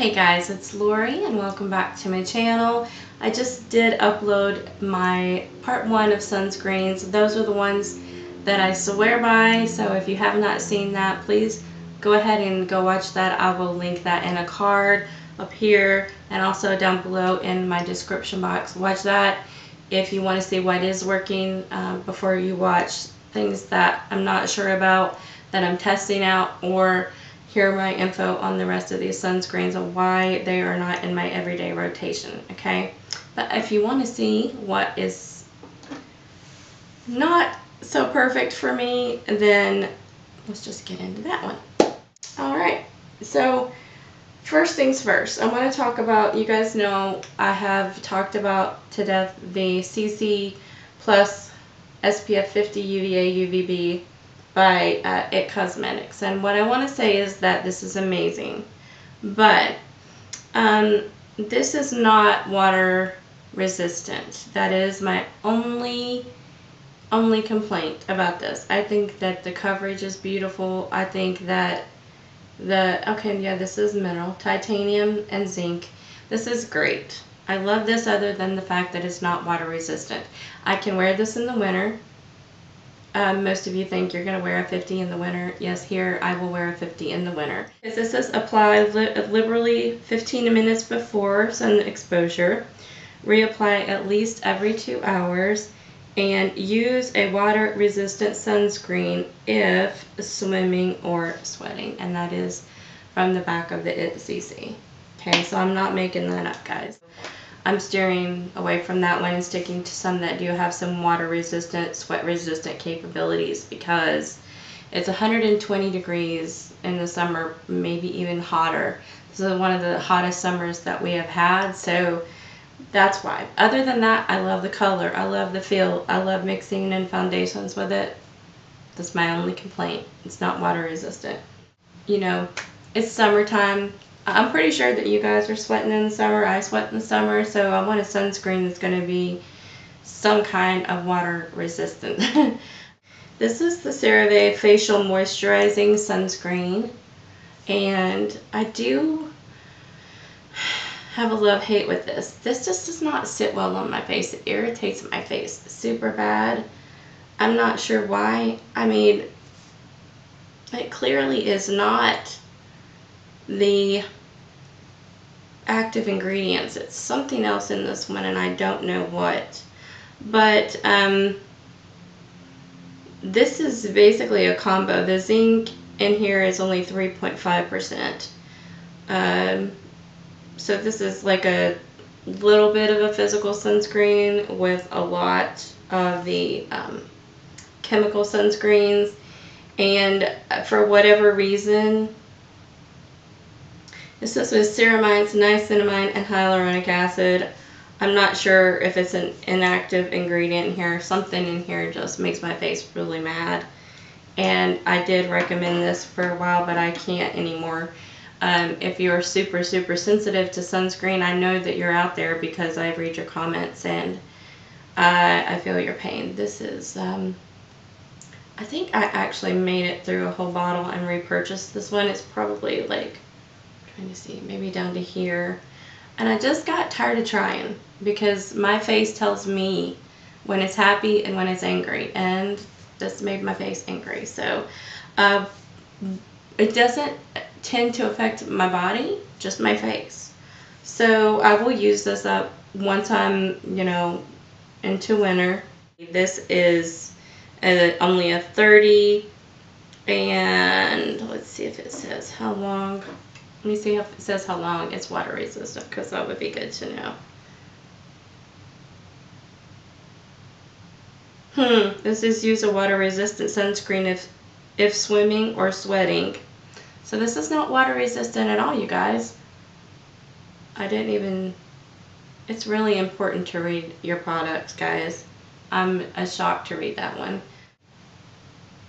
Hey guys, it's Lori and welcome back to my channel. I just did upload my part 1 of sunscreens. Those are the ones that I swear by, so if you have not seen that, please go ahead and go watch that. I will link that in a card up here and also down below in my description box. Watch that if you want to see what is working before you watch things that I'm not sure about, that I'm testing out, or hear my info on the rest of these sunscreens and why they are not in my everyday rotation, okay? But if you want to see what is not so perfect for me, then let's just get into that one. Alright, so first things first, I want to talk about, you guys know I have talked about to death the CC Plus SPF 50 UVA UVB by It Cosmetics, and what I want to say is that this is amazing, but this is not water resistant. That is my only complaint about this. I think that the coverage is beautiful. I think that this is mineral, titanium and zinc. This is great. I love this, other than the fact that it's not water resistant. I can wear this in the winter. Most of you think you're going to wear a 50 in the winter. Yes, here I will wear a 50 in the winter. This says apply liberally 15 minutes before sun exposure. Reapply at least every 2 hours. And use a water-resistant sunscreen if swimming or sweating. And that is from the back of the It CC. Okay, so I'm not making that up, guys. I'm steering away from that one and sticking to some that do have some water resistant, sweat resistant capabilities, because it's 120 degrees in the summer, maybe even hotter. This is one of the hottest summers that we have had, so that's why. Other than that, I love the color, I love the feel, I love mixing in foundations with it. That's my only complaint. It's not water resistant. You know, it's summertime. I'm pretty sure that you guys are sweating in the summer. I sweat in the summer, so I want a sunscreen that's going to be some kind of water resistant. This is the CeraVe Facial Moisturizing Sunscreen, and I do have a love-hate with this. This just does not sit well on my face. It irritates my face super bad. I'm not sure why. I mean, it clearly is not the active ingredients. It's something else in this one, and I don't know what. But this is basically a combo. The zinc in here is only 3.5%. So this is like a little bit of a physical sunscreen with a lot of the chemical sunscreens. And for whatever reason, this is with ceramides, niacinamide, and hyaluronic acid. I'm not sure if it's an inactive ingredient in here. Something in here just makes my face really mad. And I did recommend this for a while, but I can't anymore. If you're super sensitive to sunscreen, I know that you're out there because I read your comments, and I feel your pain. This is, I think I actually made it through a whole bottle and repurchased this one. It's probably like, trying to see, maybe down to here, and I just got tired of trying because my face tells me when it's happy and when it's angry, and this made my face angry. So it doesn't tend to affect my body, just my face. So I will use this up once I'm, you know, into winter. This is only a 30, and let's see if it says how long. Let me see if it says how long it's water resistant, because that would be good to know. This is use a water resistant sunscreen if swimming or sweating. So this is not water resistant at all, you guys. I didn't even, it's really important to read your products, guys. I'm shocked to read that one.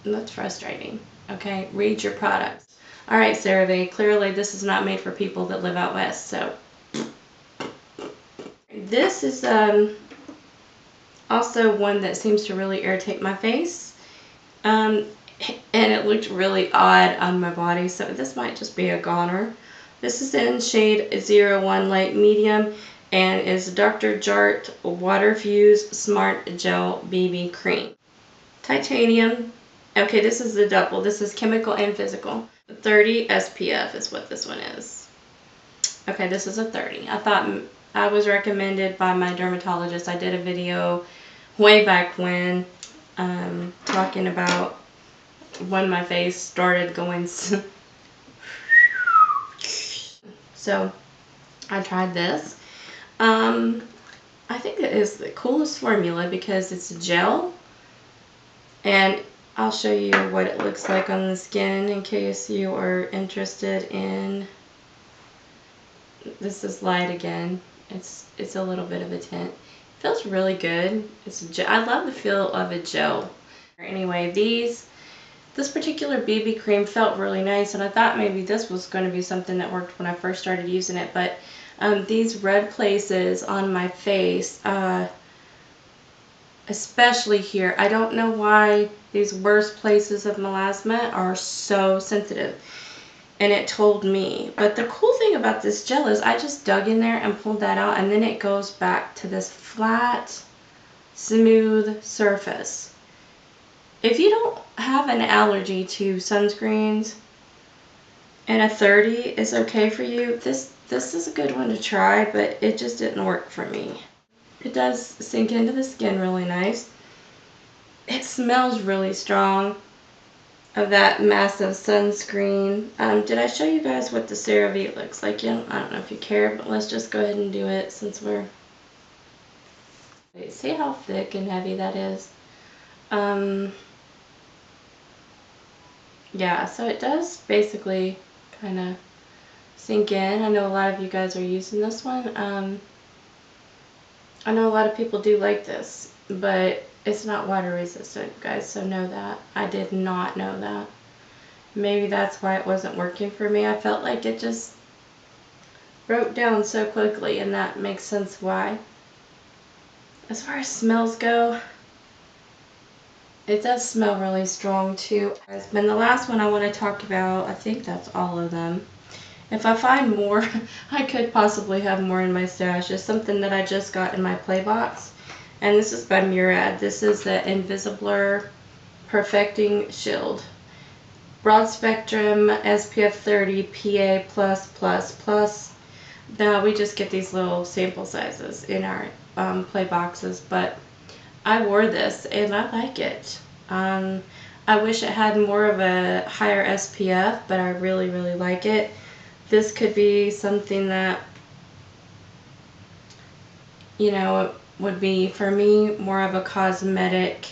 And that's frustrating. Okay, read your products. Alright, CeraVe, clearly this is not made for people that live out west, so. This is also one that seems to really irritate my face. And it looked really odd on my body, so this might just be a goner. This is in shade 01 Light Medium and is Dr. Jart Water Fuse Smart Gel BB Cream. Titanium. Okay, this is the double. This is chemical and physical. 30 SPF is what this one is. Okay, this is a 30. I thought I was recommended by my dermatologist. I did a video way back when talking about when my face started going so I tried this. I think it is the coolest formula because it's a gel, and I'll show you what it looks like on the skin in case you are interested in. This is light again. It's a little bit of a tint. It feels really good. I love the feel of a gel. Anyway, this particular BB cream felt really nice, and I thought maybe this was going to be something that worked when I first started using it, but these red places on my face, especially here, I don't know why these worst places of melasma are so sensitive, and it told me. But the cool thing about this gel is I just dug in there and pulled that out, and then it goes back to this flat, smooth surface. If you don't have an allergy to sunscreens and a 30 is okay for you, this is a good one to try, but it just didn't work for me. It does sink into the skin really nice. It smells really strong of that massive sunscreen. Did I show you guys what the CeraVe looks like? Yeah, I don't know if you care, but let's just go ahead and do it since we're... See how thick and heavy that is? Yeah, so it does basically kind of sink in. I know a lot of you guys are using this one. I know a lot of people do like this, but it's not water resistant, guys, so know that. I did not know that. Maybe that's why it wasn't working for me. I felt like it just broke down so quickly, and that makes sense why. As far as smells go, it does smell really strong too. And the last one I want to talk about, I think that's all of them. If I find more, I could possibly have more in my stash. It's something that I just got in my play box. And this is by Murad. This is the Invisibler Perfecting Shield. Broad spectrum, SPF 30, PA+++. Now we just get these little sample sizes in our play boxes, but I wore this and I like it. I wish it had more of a higher SPF, but I really, really like it. This could be something that, you know, would be, for me, more of a cosmetic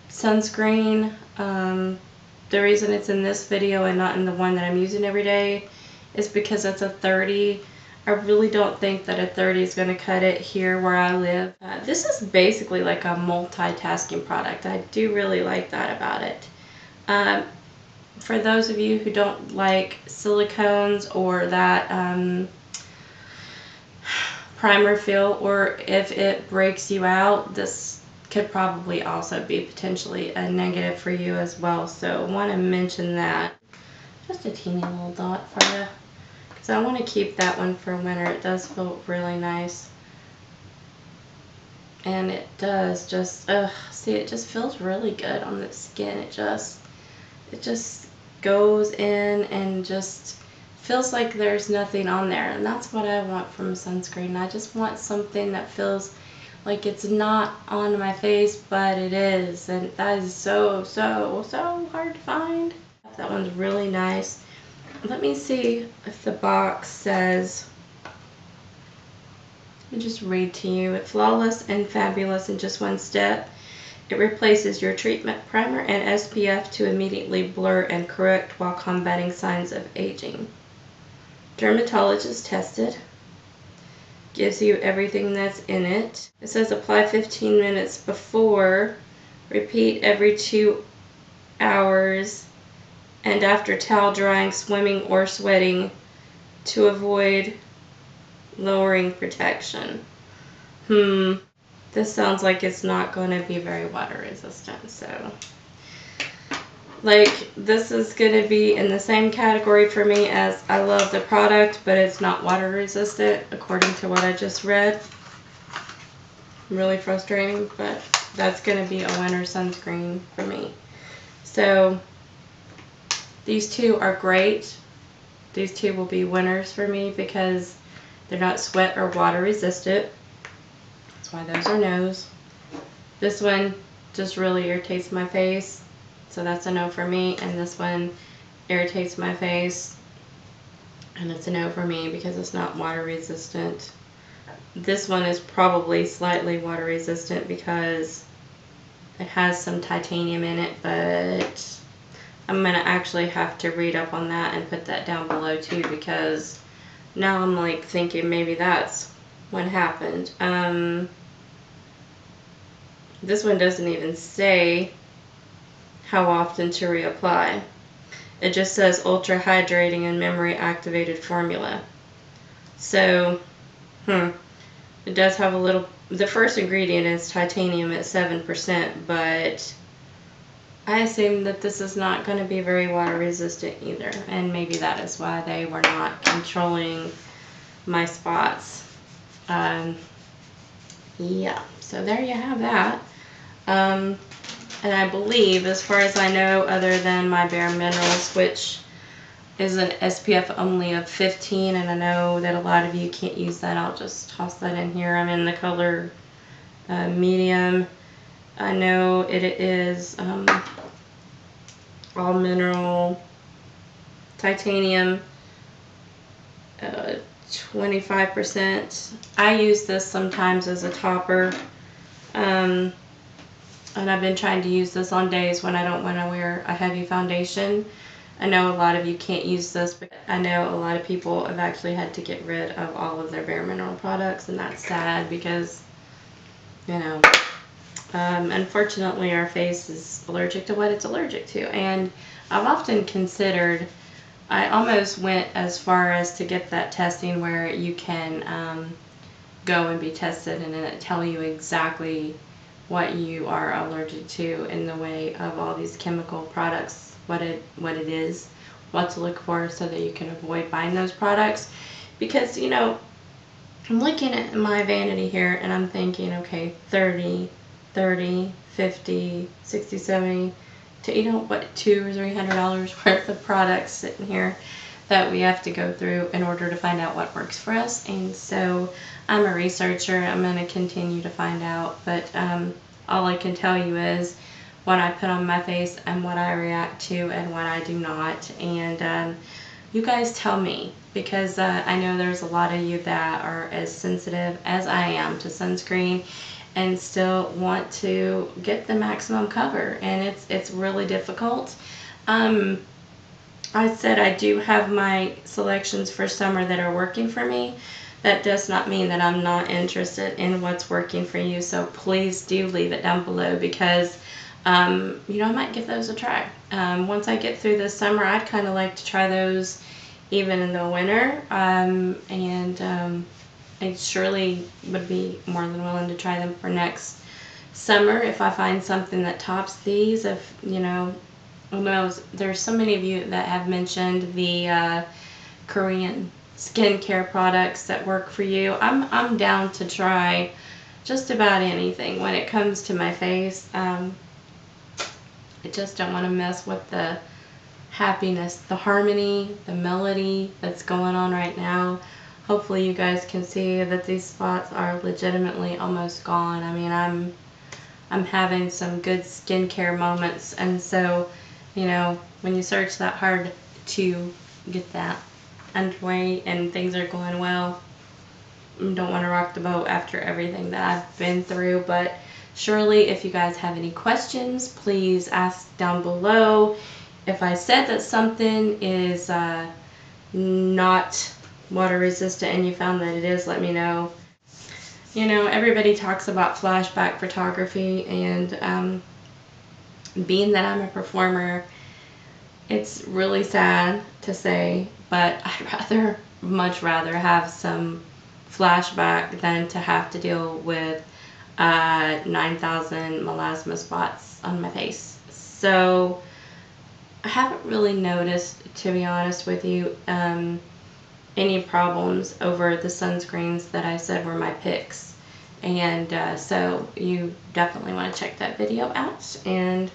sunscreen. The reason it's in this video and not in the one that I'm using every day is because it's a 30. I really don't think that a 30 is going to cut it here where I live. This is basically like a multitasking product. I do really like that about it. For those of you who don't like silicones or that primer feel, or if it breaks you out, this could probably also be potentially a negative for you as well. So I want to mention that. Just a teeny little dot for you. So I want to keep that one for winter. It does feel really nice. And it does just, see, it just feels really good on the skin. It just goes in and just feels like there's nothing on there. And that's what I want from sunscreen. I just want something that feels like it's not on my face, but it is. And that is so, so, so hard to find. That one's really nice. Let me see if the box says, let me just read to you. It's flawless and fabulous in just one step. It replaces your treatment primer and SPF to immediately blur and correct while combating signs of aging. Dermatologist tested. Gives you everything that's in it. It says apply 15 minutes before, repeat every 2 hours, and after towel drying, swimming, or sweating to avoid lowering protection. This sounds like it's not going to be very water resistant, so Like, this is going to be in the same category for me as I love the product, but it's not water resistant, according to what I just read. Really frustrating, but that's going to be a winter sunscreen for me. So, these two are great. These two will be winners for me because they're not sweat or water resistant. That's why those are no's. This one just really irritates my face, so that's a no for me. And this one irritates my face, and it's a no for me because it's not water resistant. This one is probably slightly water resistant because it has some titanium in it, but I'm going to actually have to read up on that and put that down below too, because now I'm like thinking maybe that's what happened. This one doesn't even say how often to reapply. It just says ultra hydrating and memory activated formula. So, it does have a little, the first ingredient is titanium at 7%, but I assume that this is not going to be very water resistant either, and maybe that is why they were not controlling my spots. Yeah, so there you have that. And I believe, as far as I know, other than my Bare Minerals, which is an SPF only of 15, and I know that a lot of you can't use that. I'll just toss that in here. I'm in the color medium. I know it is all mineral titanium, 25%. I use this sometimes as a topper, and I've been trying to use this on days when I don't want to wear a heavy foundation. I know a lot of you can't use this, but I know a lot of people have actually had to get rid of all of their Bare Mineral products, and that's sad because, you know, unfortunately our face is allergic to what it's allergic to. And I've often considered, I almost went as far as to get that testing where you can go and be tested and then it tell you exactly what you are allergic to in the way of all these chemical products, what it is, what to look for so that you can avoid buying those products. Because, you know, I'm looking at my vanity here and I'm thinking, okay, 30, 50, 60, 70, to, you know, what, $200 or $300 worth of products sitting here that we have to go through in order to find out what works for us. And so I'm a researcher. I'm going to continue to find out, but all I can tell you is what I put on my face and what I react to and what I do not. And you guys tell me, because I know there's a lot of you that are as sensitive as I am to sunscreen and still want to get the maximum cover, and it's really difficult. I said I do have my selections for summer that are working for me. That does not mean that I'm not interested in what's working for you, so please do leave it down below, because you know, I might give those a try. Once I get through this summer, I'd kind of like to try those even in the winter, and I surely would be more than willing to try them for next summer if I find something that tops these. If, you know, who knows, there's so many of you that have mentioned the Korean skincare products that work for you. I'm down to try just about anything when it comes to my face. I just don't want to mess with the happiness, the harmony, the melody that's going on right now. Hopefully you guys can see that these spots are legitimately almost gone. I mean, I'm having some good skincare moments, and so, you know, when you search that hard to get that underway and things are going well, I don't want to rock the boat after everything that I've been through. But surely, if you guys have any questions, please ask down below. If I said that something is not water resistant and you found that it is, let me know. You know, everybody talks about flashback photography, and being that I'm a performer, it's really sad to say, but I'd much rather have some flashback than to have to deal with 9,000 melasma spots on my face. So I haven't really noticed, to be honest with you, any problems over the sunscreens that I said were my picks. And so you definitely want to check that video out, and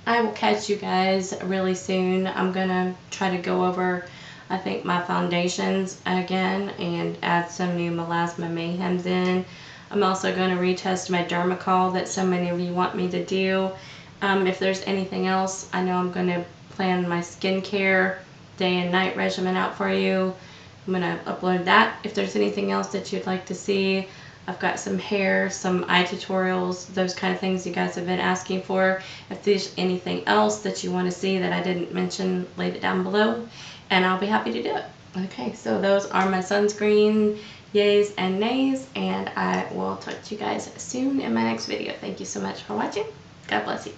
I will catch you guys really soon. I'm gonna try to go over, I think, my foundations again and add some new Melasma Mayhems in. I'm also going to retest my Dermacol that so many of you want me to do. If there's anything else, I know I'm going to plan my skincare day and night regimen out for you. I'm going to upload that. If there's anything else that you'd like to see, I've got some hair, some eye tutorials, those kind of things you guys have been asking for. If there's anything else that you want to see that I didn't mention, leave it down below, and I'll be happy to do it. Okay, so those are my sunscreen yays and nays, and I will talk to you guys soon in my next video. Thank you so much for watching. God bless you.